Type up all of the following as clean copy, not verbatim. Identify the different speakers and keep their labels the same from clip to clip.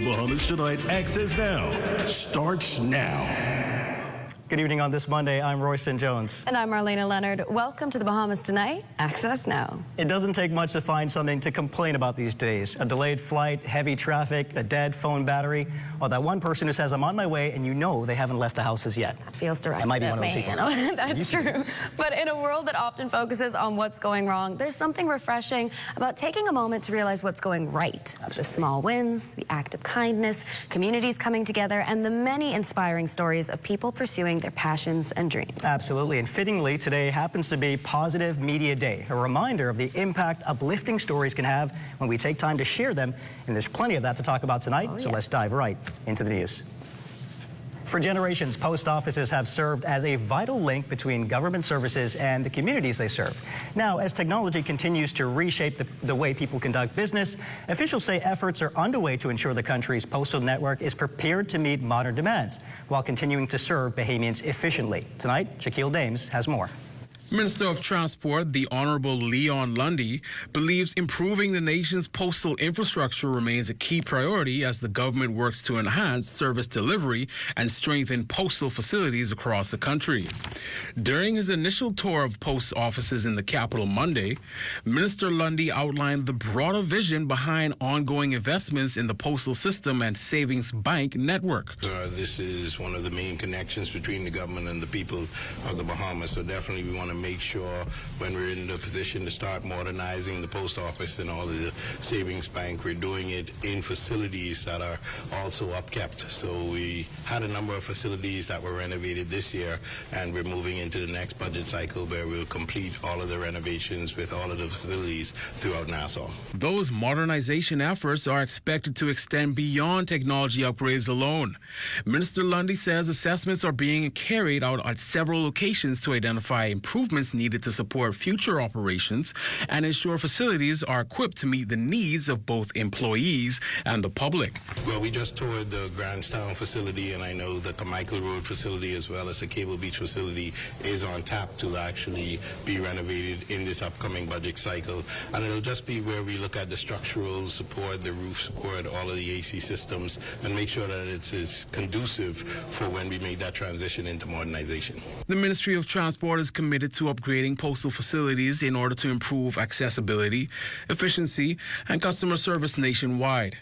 Speaker 1: Bahamas Tonight Access Now starts now.
Speaker 2: Good evening on this Monday. I'm Royston Jones.
Speaker 3: And I'm Marlena Leonard. Welcome to the Bahamas Tonight Access Now.
Speaker 2: It doesn't take much to find something to complain about these days. A delayed flight, heavy traffic, a dead phone battery, or that one person who says, I'm on my way, and you know they haven't left the houses yet.
Speaker 3: That feels direct.
Speaker 2: That might be one of those people.
Speaker 3: That's true. But in a world that often focuses on what's going wrong, there's something refreshing about taking a moment to realize what's going right. Absolutely. The small wins, the act of kindness, communities coming together, and the many inspiring stories of people pursuing their passions and dreams.
Speaker 2: Absolutely. And fittingly, today happens to be Positive Media Day, a reminder of the impact uplifting stories can have when we take time to share them. And there's plenty of that to talk about tonight, so let's dive right into the news. For generations, post offices have served as a vital link between government services and the communities they serve. Now, as technology continues to reshape the way people conduct business, officials say efforts are underway to ensure the country's postal network is prepared to meet modern demands while continuing to serve Bahamians efficiently. Tonight, Shaquille Dames has more.
Speaker 4: Minister of Transport, the Honorable Leon Lundy, believes improving the nation's postal infrastructure remains a key priority as the government works to enhance service delivery and strengthen postal facilities across the country. During his initial tour of post offices in the capital Monday, Minister Lundy outlined the broader vision behind ongoing investments in the postal system and savings bank network.
Speaker 5: This is one of the main connections between the government and the people of the Bahamas, so definitely we want to make sure when we're in the position to start modernizing the post office and all of the savings bank, we're doing it in facilities that are also upkept. So we had a number of facilities that were renovated this year, and we're moving into the next budget cycle where we'll complete all of the renovations with all of the facilities throughout Nassau.
Speaker 4: Those modernization efforts are expected to extend beyond technology upgrades alone. Minister Lundy says assessments are being carried out at several locations to identify improvements needed to support future operations and ensure facilities are equipped to meet the needs of both employees and the public.
Speaker 5: Well, we just toured the Grandstown facility, and I know that the Michael Road facility as well as the Cable Beach facility is on tap to actually be renovated in this upcoming budget cycle. And it'll just be where we look at the structural support, the roof support, all of the AC systems, and make sure that it's as conducive for when we make that transition into modernization.
Speaker 4: The Ministry of Transport is committed to upgrading postal facilities in order to improve accessibility, efficiency, and customer service nationwide.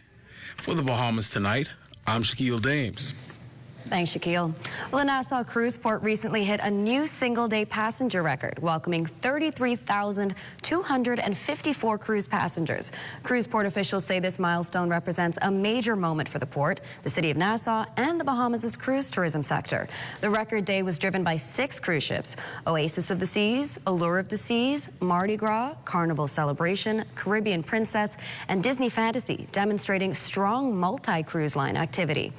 Speaker 4: For the Bahamas Tonight, I'm Shaquille Dames.
Speaker 3: Thanks, Shaquille. Well, the Nassau Cruise Port recently hit a new single-day passenger record, welcoming 33,254 cruise passengers. Cruise port officials say this milestone represents a major moment for the port, the city of Nassau, and the Bahamas' cruise tourism sector. The record day was driven by 6 cruise ships: Oasis of the Seas, Allure of the Seas, Mardi Gras, Carnival Celebration, Caribbean Princess, and Disney Fantasy, demonstrating strong multi-cruise line activity.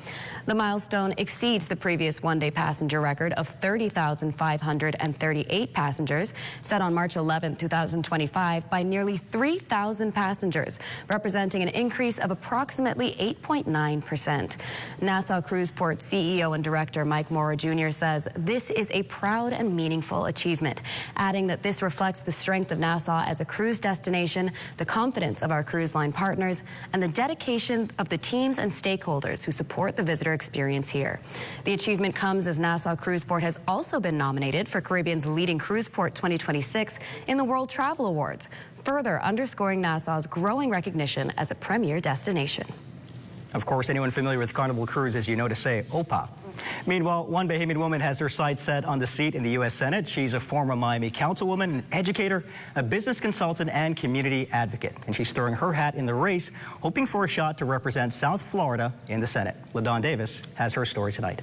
Speaker 3: The milestone exceeds the previous one-day passenger record of 30,538 passengers set on March 11, 2025 by nearly 3,000 passengers, representing an increase of approximately 8.9%. Nassau Cruise Port CEO and Director Mike Mora Jr. says this is a proud and meaningful achievement, adding that this reflects the strength of Nassau as a cruise destination, the confidence of our cruise line partners, and the dedication of the teams and stakeholders who support the visitor experience here. The achievement comes as Nassau Cruise Port has also been nominated for Caribbean's Leading Cruise Port 2026 in the World Travel Awards, further underscoring Nassau's growing recognition as a premier destination.
Speaker 2: Of course, anyone familiar with Carnival Cruises, you know to say OPA. Meanwhile, one Bahamian woman has her sights set on the seat in the U.S. Senate. She's a former Miami councilwoman, an educator, a business consultant, and community advocate. And she's throwing her hat in the race, hoping for a shot to represent South Florida in the Senate. LaDawn Davis has her story tonight.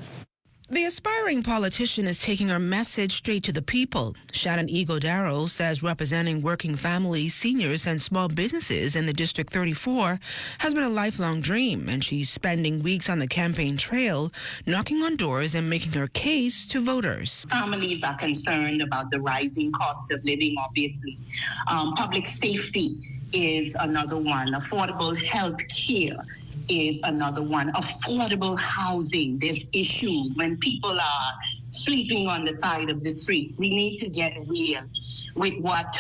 Speaker 6: The aspiring politician is taking her message straight to the people. Shannon Igodaro says representing working families, seniors, and small businesses in the District 34 has been a lifelong dream, and she's spending weeks on the campaign trail, knocking on doors and making her case to voters.
Speaker 7: Families are concerned about the rising cost of living, obviously. Public safety is another one. Affordable health care is another one. Affordable housing. There's issues when people are sleeping on the side of the streets. We need to get real. with what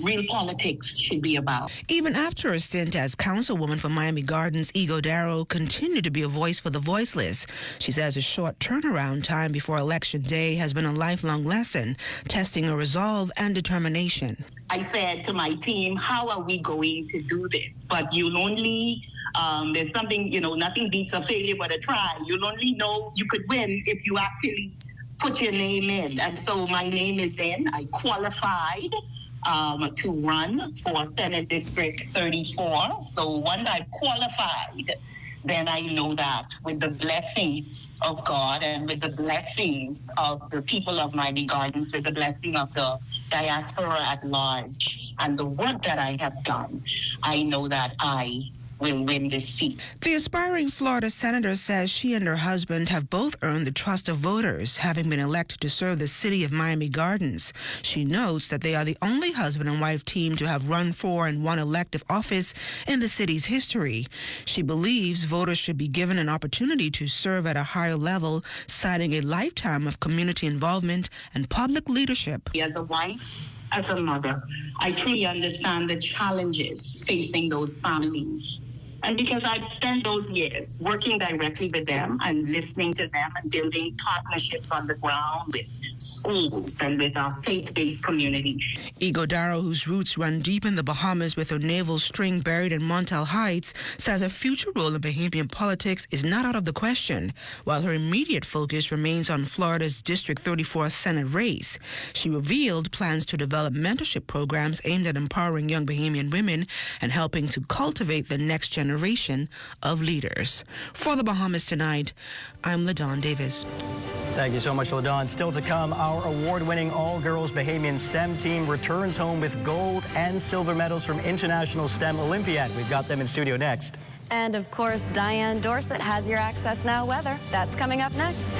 Speaker 7: real politics should be about.
Speaker 6: Even after a stint as councilwoman for Miami Gardens, Ego Darrow continued to be a voice for the voiceless. She says a short turnaround time before Election Day has been a lifelong lesson, testing her resolve and determination.
Speaker 7: I said to my team, how are we going to do this? But you'll only, there's something, nothing beats a failure but a try. You'll only know you could win if you actually put your name in. And so my name is in. I qualified to run for Senate District 34. So once I've qualified, then I know that with the blessing of God and with the blessings of the people of Miami Gardens, with the blessing of the diaspora at large and the work that I have done, I know that I will win this seat.
Speaker 6: The aspiring Florida senator says she and her husband have both earned the trust of voters, having been elected to serve the city of Miami Gardens. She notes that they are the only husband and wife team to have run for and won elective office in the city's history. She believes voters should be given an opportunity to serve at a higher level, citing a lifetime of community involvement and public leadership.
Speaker 7: As a wife, as a mother, I truly understand the challenges facing those families. And because I've spent those years working directly with them and listening to them and building partnerships on the ground with schools and with our faith-based community.
Speaker 6: Ego Darrow, whose roots run deep in the Bahamas with her naval string buried in Montel Heights, says a future role in Bahamian politics is not out of the question, while her immediate focus remains on Florida's District 34 Senate race. She revealed plans to develop mentorship programs aimed at empowering young Bahamian women and helping to cultivate the next generation of leaders. For the Bahamas Tonight, I'm LaDawn Davis.
Speaker 2: Thank you so much, LaDawn. Still to come, our award-winning all-girls Bahamian STEM team returns home with gold and silver medals from International STEM Olympiad. We've got them in studio next.
Speaker 3: And of course, Diane Dorsett has your Access Now weather. That's coming up next.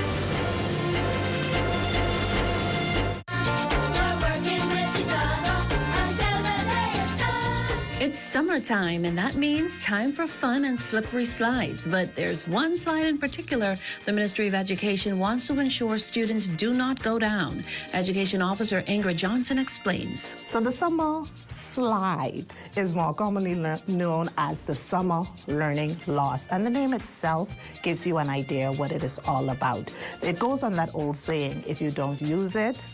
Speaker 8: It's summertime, and that means time for fun and slippery slides. But there's one slide in particular the Ministry of Education wants to ensure students do not go down. Education Officer Ingrid Johnson explains.
Speaker 9: So the summer slide is more commonly known as the summer learning loss. And the name itself gives you an idea what it is all about. It goes on that old saying, if you don't use it,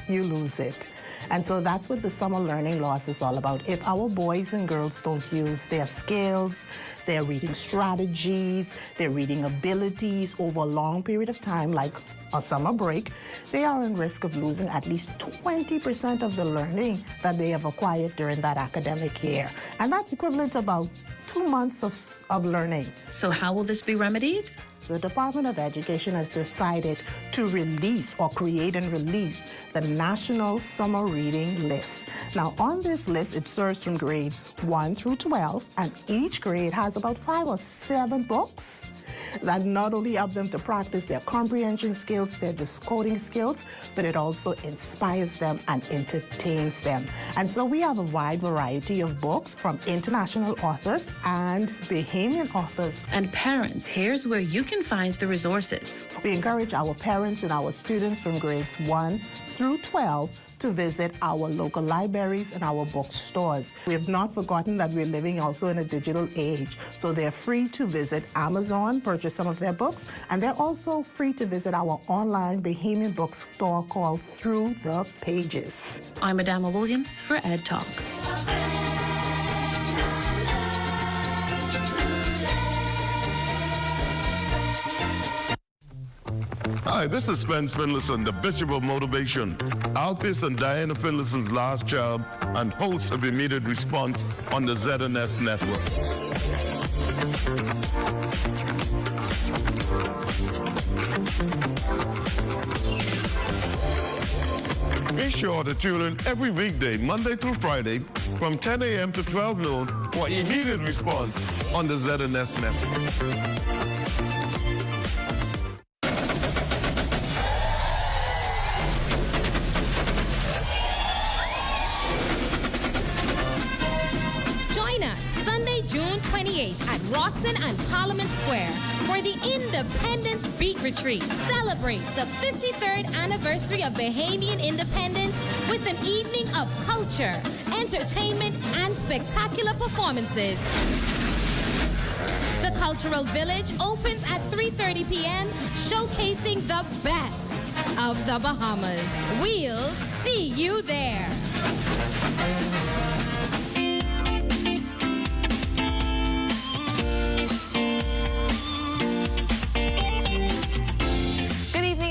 Speaker 9: you lose it. And so that's what the summer learning loss is all about. If our boys and girls don't use their skills, their reading strategies, their reading abilities over a long period of time, like a summer break, they are in risk of losing at least 20% of the learning that they have acquired during that academic year. And that's equivalent to about 2 months of learning.
Speaker 8: So how will this be remedied?
Speaker 9: The Department of Education has decided to release or create and release the National Summer Reading List. Now, on this list, it serves from grades 1 through 12, and each grade has about 5 or 7 books that not only help them to practice their comprehension skills, their decoding skills, but it also inspires them and entertains them. And so we have a wide variety of books from international authors and Bahamian authors.
Speaker 8: And parents, here's where you can find the resources.
Speaker 9: We encourage our parents and our students from grades 1 through 12 to visit our local libraries and our bookstores. We have not forgotten that we're living also in a digital age. So they're free to visit Amazon, purchase some of their books, and they're also free to visit our online Bahamian bookstore called Through the Pages.
Speaker 8: I'm Adama Williams for Ed Talk.
Speaker 10: Hi, this is Spence Finlayson, the Bishop of Motivation, Alpis and Diana Finlayson's last child, and host of Immediate Response on the ZNS Network. Be sure to tune in every weekday, Monday through Friday, from 10 a.m. to 12 noon for Immediate Response on the ZNS Network.
Speaker 11: June 28th at Rawson and Parliament Square for the Independence Beat Retreat. Celebrate the 53rd anniversary of Bahamian independence with an evening of culture, entertainment, and spectacular performances. The Cultural Village opens at 3:30 p.m., showcasing the best of the Bahamas. We'll see you there.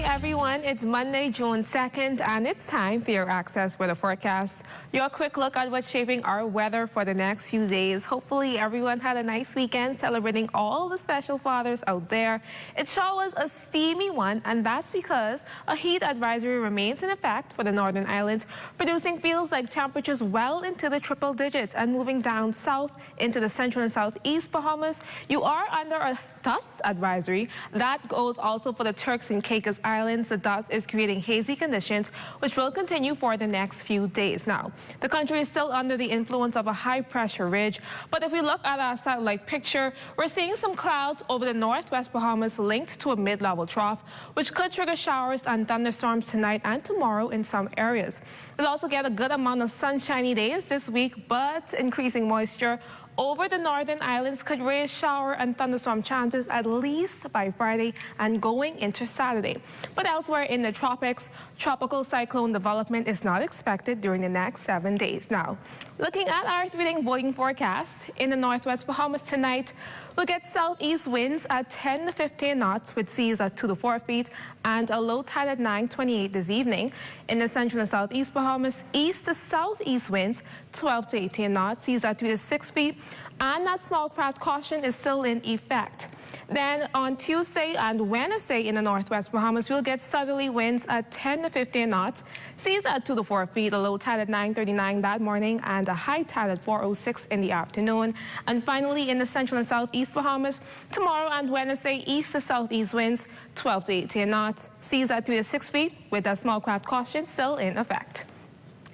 Speaker 12: Everyone, it's Monday, June 2nd, and it's time for your Access Weather Forecast. Your quick look at what's shaping our weather for the next few days. Hopefully, everyone had a nice weekend celebrating all the special fathers out there. It sure was a steamy one, and that's because a heat advisory remains in effect for the Northern Islands, producing feels like temperatures well into the triple digits and moving down south into the central and southeast Bahamas. You are under a dust advisory. That goes also for the Turks and Caicos Islands. The dust is creating hazy conditions, which will continue for the next few days. Now, the country is still under the influence of a high-pressure ridge, but if we look at our satellite picture, we're seeing some clouds over the northwest Bahamas linked to a mid-level trough, which could trigger showers and thunderstorms tonight and tomorrow in some areas. We'll also get a good amount of sunshiny days this week, but increasing moisture over the Northern Islands could raise shower and thunderstorm chances at least by Friday and going into Saturday. But elsewhere in the tropics, tropical cyclone development is not expected during the next 7 days. Now, looking at our 3-day boating forecast, in the northwest Bahamas tonight, we'll get southeast winds at 10 to 15 knots with seas at 2 to 4 feet and a low tide at 9:28 this evening. In the central and southeast Bahamas, east to southeast winds 12 to 18 knots, seas at 3 to 6 feet, and that small craft caution is still in effect. Then on Tuesday and Wednesday in the northwest Bahamas, we'll get southerly winds at 10 to 15 knots, seas at 2 to 4 feet, a low tide at 9:39 that morning, and a high tide at 4:06 in the afternoon. And finally, in the central and southeast Bahamas, tomorrow and Wednesday, east to southeast winds 12 to 18 knots, seas at 3 to 6 feet, with a small craft caution still in effect.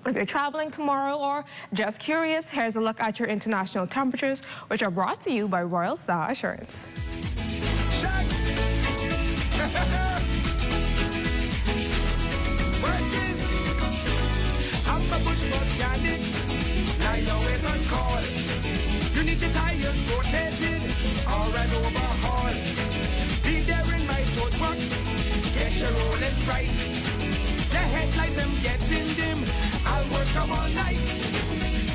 Speaker 12: If you're traveling tomorrow or just curious, here's a look at your international temperatures, which are brought to you by Royal Star Assurance.
Speaker 13: You need your tires rotated or an overhaul. Be there in my tow truck, get you rolling right. Your headlights, them getting dim, I'll work them all night.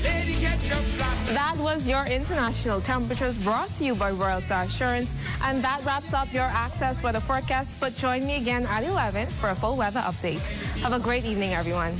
Speaker 13: Lady, get your flat.
Speaker 12: That was your international temperatures brought to you by Royal Star Assurance. And that wraps up your Access Weather Forecast. But join me again at 11 for a full weather update. Have a great evening, everyone.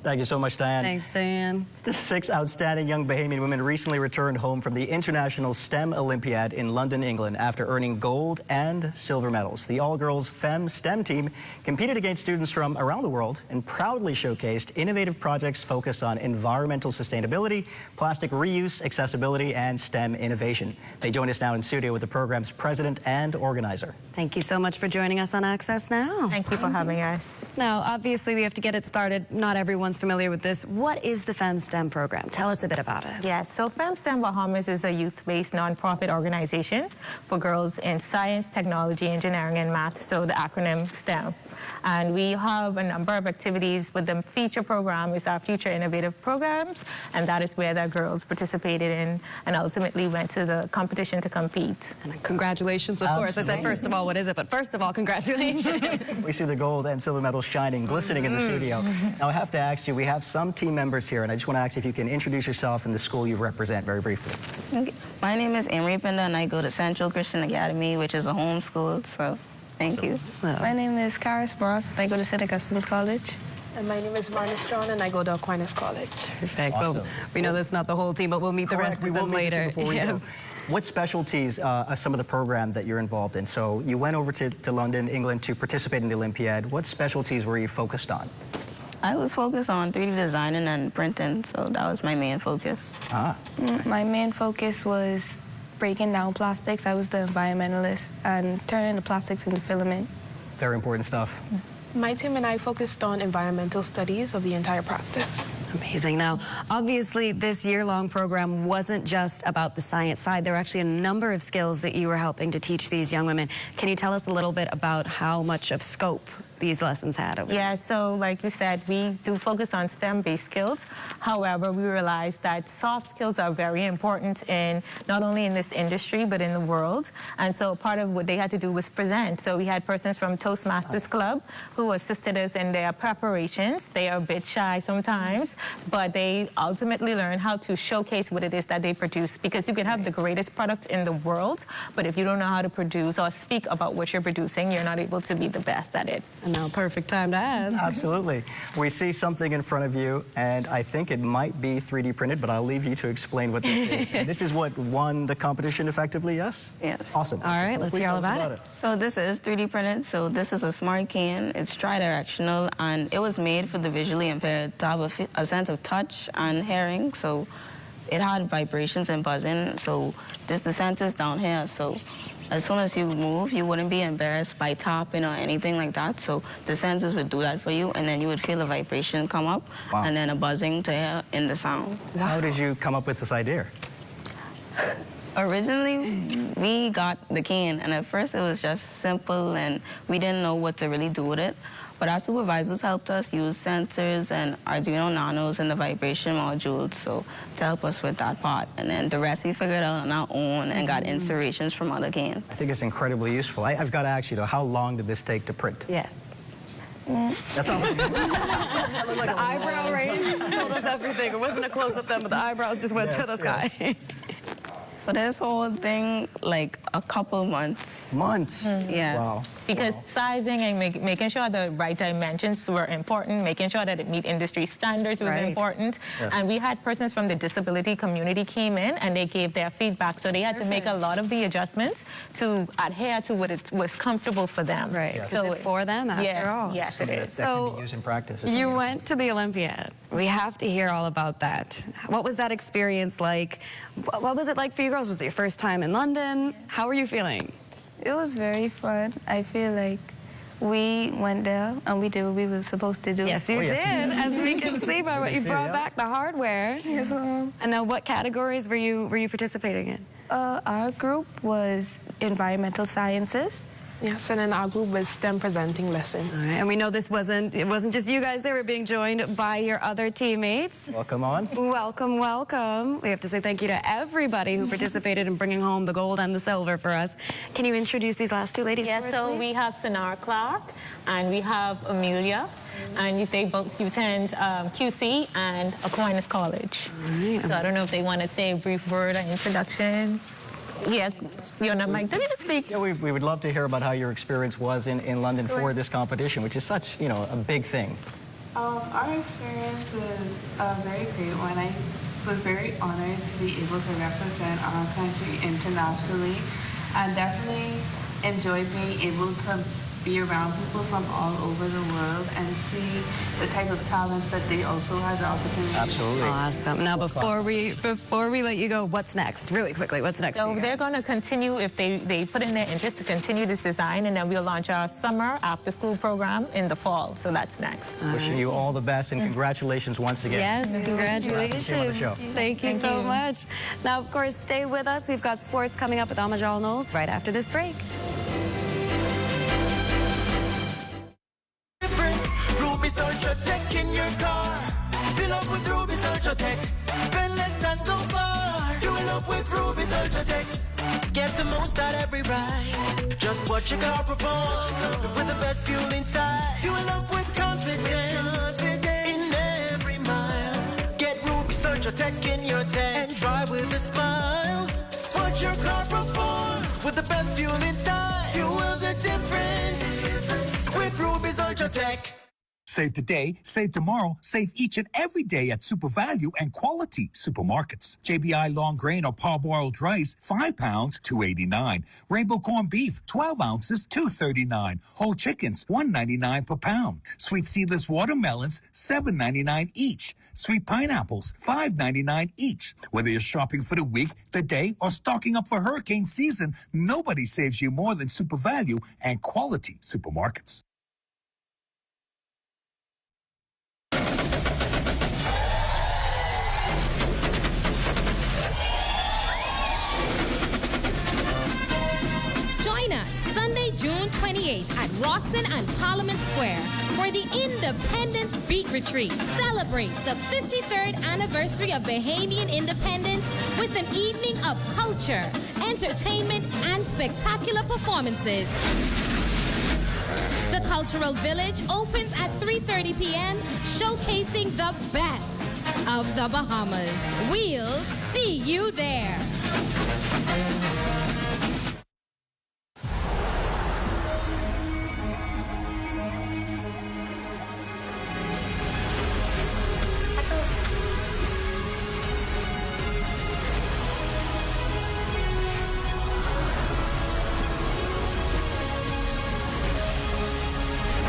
Speaker 2: Thank you so much, Diane.
Speaker 3: Thanks, Diane.
Speaker 2: The 6 outstanding young Bahamian women recently returned home from the International STEM Olympiad in London, England, after earning gold and silver medals. The all-girls FEM STEM team competed against students from around the world and proudly showcased innovative projects focused on environmental sustainability, plastic reuse, accessibility, and STEM innovation. They join us now in studio with the program's president and organizer.
Speaker 3: Thank you so much for joining us on Access Now.
Speaker 14: Thank you for having us.
Speaker 3: Now, obviously, we have to get it started. Not everyone's familiar with this. What is the FEM STEM program? Tell us a bit about it.
Speaker 14: Yes, so FEM STEM Bahamas is a youth-based nonprofit organization for girls in science, technology, engineering, and math, so the acronym STEM. And we have a number of activities, but the feature program is our Future Innovative Programs, and that is where the girls participated in and ultimately went to the competition to compete.
Speaker 3: And congratulations, of course. I said, first of all, what is it? But first of all, congratulations.
Speaker 2: We see the gold and silver medals shining, glistening in the studio. Now, I have to ask you, we have some team members here, and I just want to ask if you can introduce yourself and the school you represent very briefly.
Speaker 15: Okay. My name is Emery Pinda, and I go to Central Christian Academy, which is a homeschool, so thank you.
Speaker 16: My name is Karis Bross, and I go to St. Augustine's College.
Speaker 17: And my name is Marna Strong, and I go to Aquinas College.
Speaker 3: Perfect.
Speaker 2: Awesome.
Speaker 3: Well, we know that's not the whole team, but we'll meet the rest of them later.
Speaker 2: Before we go. What specialties are some of the program that you're involved in? So you went over to London, England to participate in the Olympiad. What specialties were you focused on?
Speaker 15: I was focused on 3D designing and printing, so that was my main focus.
Speaker 16: My main focus was breaking down plastics. I was the environmentalist and turning the plastics into filament.
Speaker 2: Very important stuff.
Speaker 17: My team and I focused on environmental studies of the entire practice.
Speaker 3: Amazing. Now, obviously, this year-long program wasn't just about the science side. There were actually a number of skills that you were helping to teach these young women. Can you tell us a little bit about how much of scope these lessons had over
Speaker 14: Yeah, so like you said, we do focus on STEM-based skills. However, we realize that soft skills are very important in not only in this industry, but in the world. And so part of what they had to do was present. So we had persons from Toastmasters Club who assisted us in their preparations. They are a bit shy sometimes, but they ultimately learn how to showcase what it is that they produce, because you can have the greatest products in the world, but if you don't know how to produce or speak about what you're producing, you're not able to be the best at it.
Speaker 3: And now, perfect time to ask.
Speaker 2: Absolutely. We see something in front of you, and I think it might be 3D printed, but I'll leave you to explain what this is. And this is what won the competition effectively, yes?
Speaker 15: Yes.
Speaker 2: Awesome.
Speaker 3: All right, let's hear all about it.
Speaker 15: So this is 3D printed. So this is a smart can. It's tri-directional, and it was made for the visually impaired to have a sense of touch and hearing. So it had vibrations and buzzing. So this the sensors down here. So as soon as you move, you wouldn't be embarrassed by tapping or anything like that. So the sensors would do that for you, and then you would feel a vibration come up, and then a buzzing to hear in the sound.
Speaker 2: How did you come up with this idea?
Speaker 15: Originally, we got the can, and at first it was just simple, and we didn't know what to really do with it. But our supervisors helped us use sensors and Arduino Nanos and the vibration modules, so to help us with that part. And then the rest we figured out on our own and got inspirations from other cans.
Speaker 2: I think it's incredibly useful. I've got to ask you, though, how long did this take to print?
Speaker 3: Yes.
Speaker 2: That sounds like
Speaker 3: the eyebrow raise told us everything. It wasn't a close-up then, but the eyebrows just went to the sky.
Speaker 15: For this whole thing, like a couple months.
Speaker 2: Months?
Speaker 15: Yes.
Speaker 2: Wow.
Speaker 14: Because sizing and making sure the right dimensions were important, making sure that it meet industry standards was important.
Speaker 2: Yes.
Speaker 14: And we had persons from the disability community came in and they gave their feedback. So they had to make a lot of the adjustments to adhere to what it was comfortable for them.
Speaker 3: Right, because it's for them after all.
Speaker 14: Yes, it is.
Speaker 2: That can be used in practice.
Speaker 3: You went to the Olympiad. We have to hear all about that. What was that experience like? What was it like for you girls? Was it your first time in London? How were you feeling?
Speaker 16: It was very fun. I feel like we went there and we did what we were supposed to do.
Speaker 3: Yes, you did, as we can see by what you brought back, the hardware.
Speaker 16: Yes,
Speaker 3: And now what categories were you participating in?
Speaker 16: Our group was environmental sciences.
Speaker 17: Yes, and then our group was STEM presenting lessons.
Speaker 3: All right, and we know it wasn't just you guys. They were being joined by your other teammates.
Speaker 2: Welcome on.
Speaker 3: Welcome, welcome. We have to say thank you to everybody who participated in bringing home the gold and the silver for us. Can you introduce these last two ladies for us,
Speaker 14: so
Speaker 3: please?
Speaker 14: we have Sinar Clark and we have Amelia. And they both attend QC and Aquinas College.
Speaker 3: Right.
Speaker 14: So I don't know if they want to say a brief word or introduction. Yeah, you're not Mike. Don't even speak.
Speaker 2: Yeah, we would love to hear about how your experience was in London for this competition, which is such, a big thing.
Speaker 18: Our experience was a very great one. I was very honored to be able to represent our country internationally, and definitely enjoyed being able to be around people from all over the world and see the type of talents that they also had the opportunity.
Speaker 2: Absolutely.
Speaker 3: Awesome. Now, before we let you go, what's next? Really quickly, what's next?
Speaker 14: So they're going to continue, if they put in their interest, to continue this design, and then we'll launch our summer after-school program in the fall. So that's next.
Speaker 2: Wishing you all the best and congratulations once again.
Speaker 3: Yes, congratulations. Thank you so much. Now, of course, stay with us. We've got sports coming up with Amajal Knowles right after this break.
Speaker 13: Ruby's Ultra Tech in your car. Fill up with Ruby's Ultra Tech. Spend less and go far. Fuel up with Ruby's Ultra Tech. Get the most out every ride. Just watch your car perform with the best fuel inside. Fuel up with confidence in every mile. Get Ruby's Ultra Tech in your tank and drive with a smile. Watch your car perform with the best fuel inside. Fuel the difference with Ruby's Ultra Tech.
Speaker 19: Save today, save tomorrow, save each and every day at Super Value and Quality Supermarkets. JBI long grain or parboiled rice, 5 pounds, $2.89. Rainbow corned beef, 12 ounces, $2.39. Whole chickens, $1.99 per pound. Sweet seedless watermelons, $7.99 each. Sweet pineapples, $5.99 each. Whether you're shopping for the week, the day, or stocking up for hurricane season, nobody saves you more than Super Value and Quality Supermarkets.
Speaker 11: Join us Sunday, June 28th 8th at Rawson and Parliament Square for the Independence Beat Retreat. Celebrate the 53rd anniversary of Bahamian independence with an evening of culture, entertainment, and spectacular performances. The Cultural Village opens at 3:30 p.m., showcasing the best of the Bahamas. We'll see you there.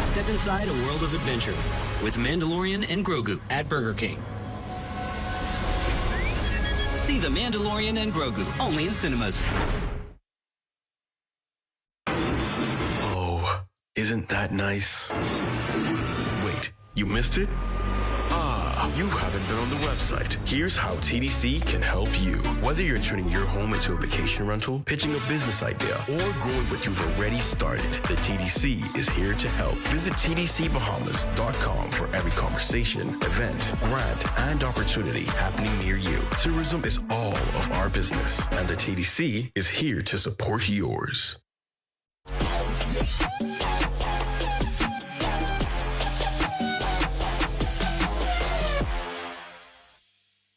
Speaker 20: Step inside a world of adventure with Mandalorian and Grogu at Burger King. See The Mandalorian and Grogu, only in cinemas.
Speaker 21: Oh, isn't that nice? Wait, you missed it? You haven't been on the website. Here's how TDC can help you. Whether you're turning your home into a vacation rental, pitching a business idea, or growing what you've already started, the TDC is here to help. Visit tdcbahamas.com for every conversation, event, grant, and opportunity happening near you. Tourism is all of our business, and the TDC is here to support yours.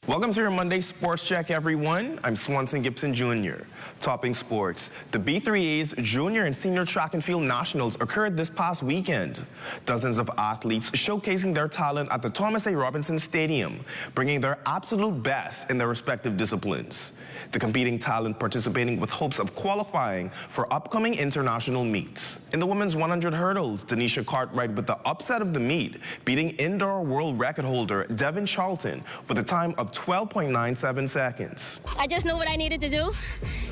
Speaker 22: Welcome to your Monday Sports Check, everyone. I'm Swanson Gibson Jr. Topping sports. The B3A's junior and senior track and field nationals occurred this past weekend. Dozens of athletes showcasing their talent at the Thomas A. Robinson Stadium, bringing their absolute best in their respective disciplines. The competing talent participating with hopes of qualifying for upcoming international meets. In the women's 100 hurdles, Denisha Cartwright with the upset of the meet, beating indoor world record holder Devin Charlton with a time of 12.97 seconds.
Speaker 23: I just knew what I needed to do,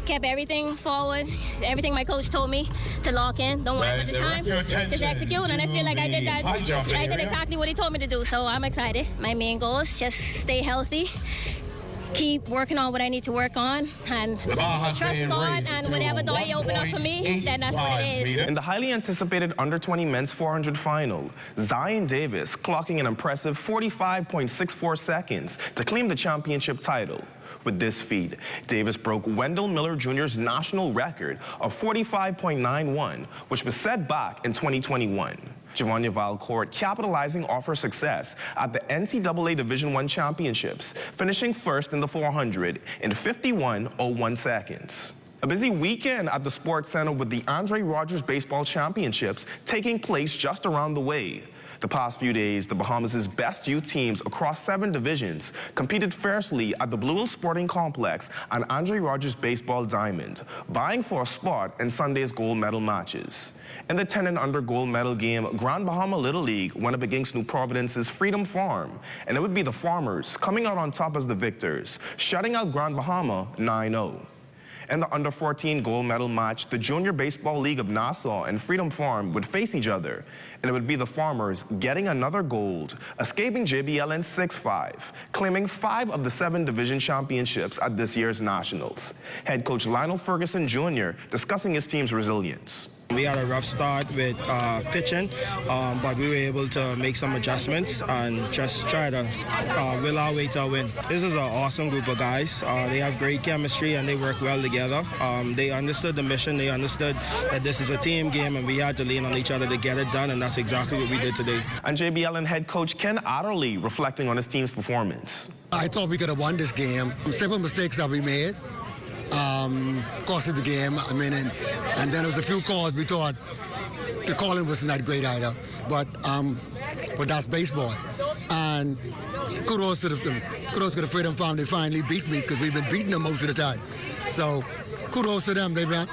Speaker 23: kept everything forward, everything my coach told me to lock in. Don't worry about the time, just execute, and I feel like I did that. I did exactly what he told me to do, so I'm excited. My main goal is just stay healthy, keep working on what I need to work on, and trust God, and whatever door you open up for me, then that's what it is.
Speaker 22: In the highly anticipated under-20 men's 400 final, Zion Davis clocking an impressive 45.64 seconds to claim the championship title. With this feat, Davis broke Wendell Miller Jr.'s national record of 45.91, which was set back in 2021. Giovanni Valcourt capitalizing off her success at the NCAA Division I Championships, finishing first in the 400 in 51.01 seconds. A busy weekend at the Sports Center with the Andre Rogers Baseball Championships taking place just around the way. The past few days, the Bahamas' best youth teams across 7 divisions competed fiercely at the Blue Hill Sporting Complex and Andre Rogers Baseball Diamond, vying for a spot in Sunday's gold medal matches. In the 10 and under gold medal game, Grand Bahama Little League went up against New Providence's Freedom Farm, and it would be the Farmers coming out on top as the victors, shutting out Grand Bahama 9-0. In the under-14 gold medal match, the Junior Baseball League of Nassau and Freedom Farm would face each other, and it would be the Farmers getting another gold, escaping JBL in 6-5, claiming 5 of the 7 division championships at this year's Nationals. Head coach Lionel Ferguson Jr. discussing his team's resilience.
Speaker 24: We had a rough start with pitching, but we were able to make some adjustments and just try to will our way to a win. This is an awesome group of guys. They have great chemistry and they work well together. They understood the mission. They understood that this is a team game and we had to lean on each other to get it done, and that's exactly what we did today.
Speaker 22: And JBLN head coach Ken Adderley reflecting on his team's performance.
Speaker 25: I thought we could have won this game. Some simple mistakes that we made. Cost of the game, I mean, and then there was a few calls we thought the calling wasn't that great either, but that's baseball. And kudos to the Freedom Farm, they finally beat me because we've been beating them most of the time. So kudos to them, they went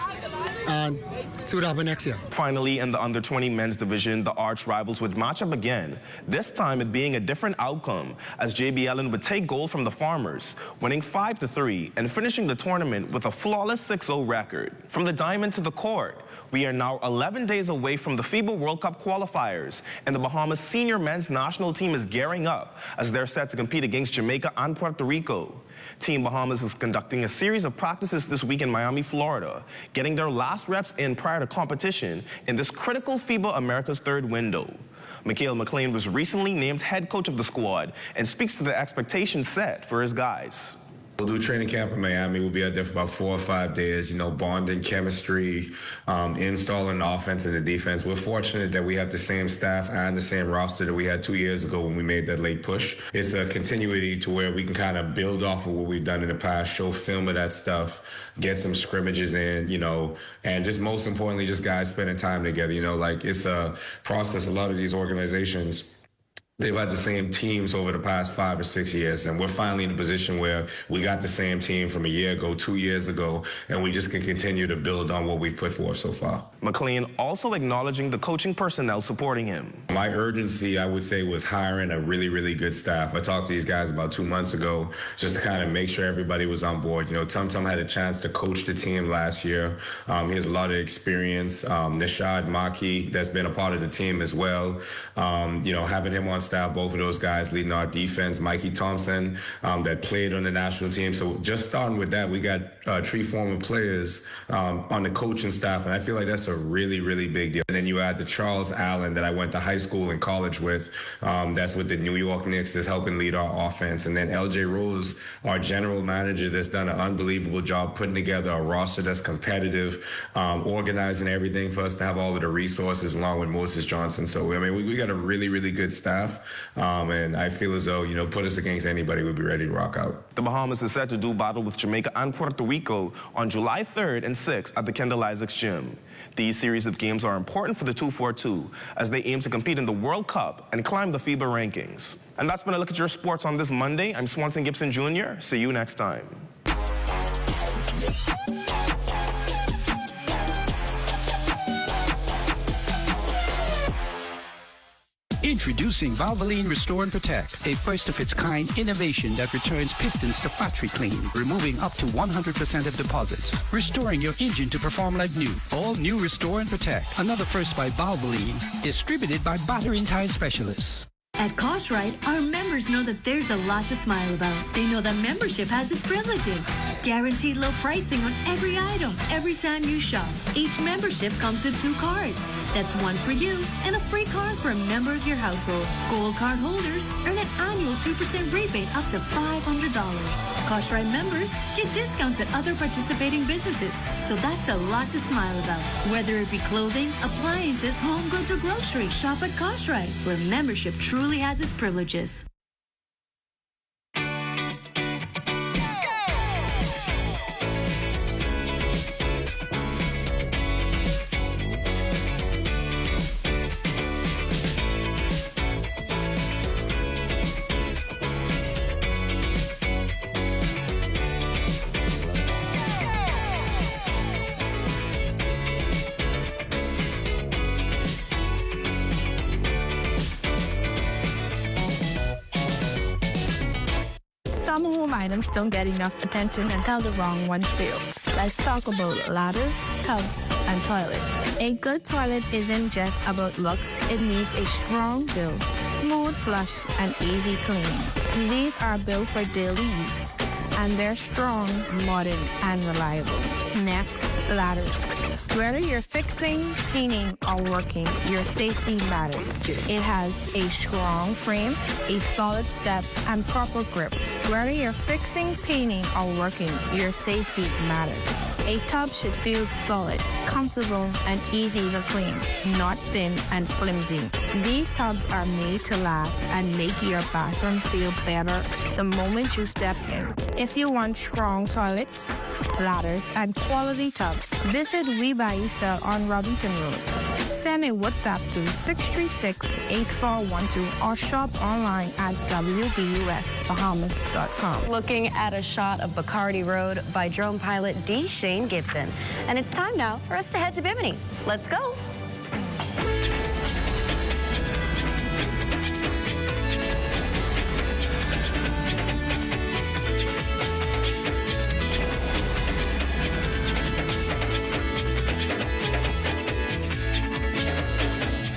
Speaker 25: and see what happens next year.
Speaker 22: Finally, in the under-20 men's division, the arch rivals would match up again, this time it being a different outcome, as JBLN would take gold from the Farmers, winning 5-3 and finishing the tournament with a flawless 6-0 record. From the diamond to the court, we are now 11 days away from the FIBA World Cup qualifiers, and the Bahamas senior men's national team is gearing up as they're set to compete against Jamaica and Puerto Rico. Team Bahamas is conducting a series of practices this week in Miami, Florida, getting their last reps in prior to competition in this critical FIBA America's Third window. Mikhail McLean was recently named head coach of the squad and speaks to the expectations set for his guys.
Speaker 1: We'll do training camp in Miami. We'll be out there for about 4 or 5 days, you know, bonding, chemistry, installing the offense and the defense. We're fortunate that we have the same staff and the same roster that we had 2 years ago when we made that late push. It's a continuity to where we can kind of build off of what we've done in the past, show film of that stuff, get some scrimmages in, you know, and just most importantly, just guys spending time together. You know, like it's a process. A lot of these organizations, they've had the same teams over the past 5 or 6 years, and we're finally in a position where we got the same team from a year ago, 2 years ago, and we just can continue to build on what we've put forth so far.
Speaker 22: McLean also acknowledging the coaching personnel supporting him.
Speaker 1: My urgency, I would say, was hiring a really, really good staff. I talked to these guys about 2 months ago just to kind of make sure everybody was on board. You know, Tum Tum had a chance to coach the team last year. He has a lot of experience. Nishad Maki, that's been a part of the team as well. You know, having him on staff, both of those guys leading our defense. Mikey Thompson, that played on the national team. So just starting with that, we got 3 former players on the coaching staff, and I feel like that's a really, really big deal. And then you add the Charles Allen that I went to high school and college with. That's with the New York Knicks, that's helping lead our offense. And then LJ Rose, our general manager, that's done an unbelievable job putting together a roster that's competitive, organizing everything for us to have all of the resources along with Moses Johnson. So, I mean, we got a really, really good staff. And I feel as though, you know, put us against anybody, we'd be ready to rock out.
Speaker 22: The Bahamas is set to do battle with Jamaica and Puerto Rico on July 3rd and 6th at the Kendall Isaacs Gym. These series of games are important for the 242 as they aim to compete in the World Cup and climb the FIBA rankings. And that's been a look at your sports on this Monday. I'm Swanson Gibson Jr. See you next time.
Speaker 4: Introducing Valvoline Restore and Protect, a first-of-its-kind innovation that returns pistons to factory clean, removing up to 100% of deposits, restoring your engine to perform like new. All new Restore and Protect, another first by Valvoline, distributed by Battery and Tire Specialists.
Speaker 5: At Costrite, our members know that there's a lot to smile about. They know that membership has its privileges. Guaranteed low pricing on every item, every time you shop. Each membership comes with 2 cards. That's one for you and a free card for a member of your household. Gold card holders earn an annual 2% rebate up to $500. Costrite members get discounts at other participating businesses. So that's a lot to smile about. Whether it be clothing, appliances, home goods, or groceries, shop at Costrite, where membership truly has its privileges.
Speaker 16: Some home items don't get enough attention until the wrong one fails. Let's talk about ladders, tubs, and toilets. A good toilet isn't just about looks. It needs a strong build, smooth flush, and easy cleaning. These are built for daily use, and they're strong, modern, and reliable. Next, ladders. Whether you're fixing, cleaning, or working, your safety matters. It has a strong frame, a solid step, and proper grip. Whether you're fixing, cleaning, or working, your safety matters. A tub should feel solid, comfortable, and easy to clean, not thin and flimsy. These tubs are made to last and make your bathroom feel better the moment you step in. If you want strong toilets, ladders, and quality tubs, visit We Buy You Sell on Robinson Road. Send a WhatsApp to 636-8412 or shop online at WBUSBahamas.com.
Speaker 3: Looking at a shot of Bacardi Road by drone pilot D. Shane Gibson. And it's time now for us to head to Bimini. Let's go.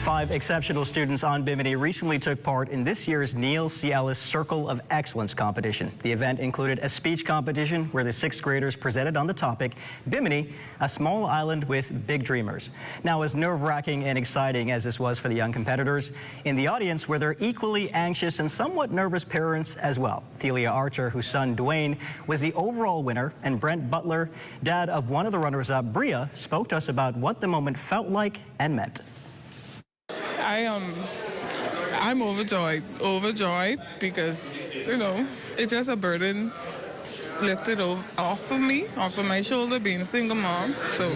Speaker 2: 5 exceptional students on Bimini recently took part in this year's Neil C. Ellis Circle of Excellence competition. The event included a speech competition where the 6th graders presented on the topic, Bimini, a small island with big dreamers. Now, as nerve-wracking and exciting as this was for the young competitors, in the audience were their equally anxious and somewhat nervous parents as well. Thelia Archer, whose son Dwayne was the overall winner, and Brent Butler, dad of one of the runners-up, Bria, spoke to us about what the moment felt like and meant.
Speaker 6: I'm overjoyed because, it's just a burden lifted off of me, off of my shoulder, being a single mom. So,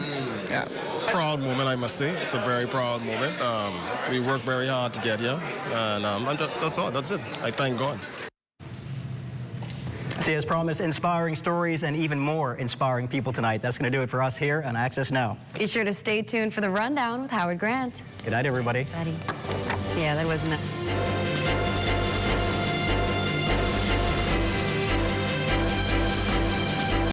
Speaker 6: yeah.
Speaker 7: Proud moment, I must say. It's a very proud moment. We worked very hard to get here, and that's all. That's it. I thank God.
Speaker 2: See, as promised, inspiring stories and even more inspiring people tonight. That's going to do it for us here on Access Now.
Speaker 3: Be sure to stay tuned for the rundown with Howard Grant.
Speaker 2: Good night, everybody.
Speaker 3: Yeah, that wasn't it.